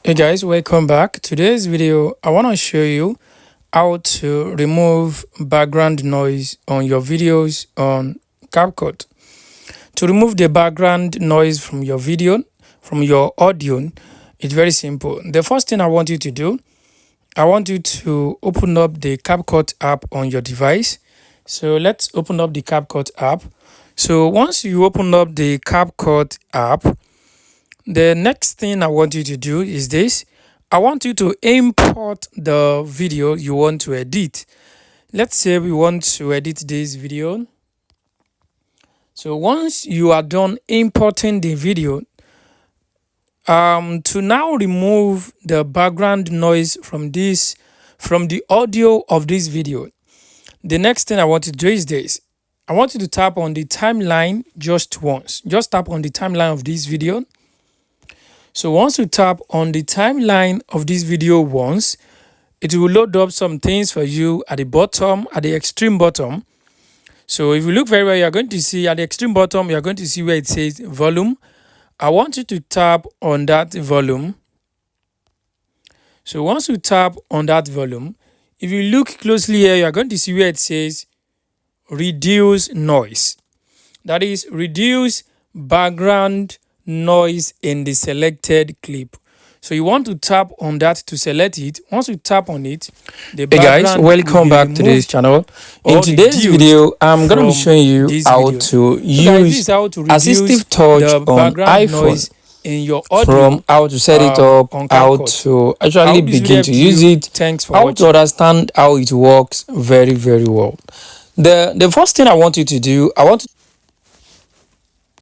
Hey guys, welcome back. Today's video, I want to show you how to remove background noise on your videos on CapCut. To remove the background noise from your video, from your audio, it's very simple. The first thing I want you to do, I want you to open up the CapCut app on your device. So let's open up the CapCut app. So once you open up the CapCut app, the next thing I want you to do is this. I want you to import the video you want to edit. Let's say we want to edit this video. So once you are done importing the video, to now remove the background noise from the audio of this video, the next thing I want to do is this. I want you to tap on the timeline just once. Just tap on the timeline of this video. So once you tap on the timeline of this video once, it will load up some things for you at the bottom, at the extreme bottom. So if you look very well, you're going to see at the extreme bottom, you're going to see where it says volume. I want you to tap on that volume. So once you tap on that volume, if you look closely here, you're going to see where it says reduce noise. That is reduce background noise in the selected clip. So you want to tap on that to select it. Once you tap on it, the Hey guys, welcome back to this channel. In today's video, I'm going to be showing you how to use assistive touch on iPhone, in your audio, from how to set it up, how to actually begin to use it, how to understand how it works very well. The first thing I want you to do, I want to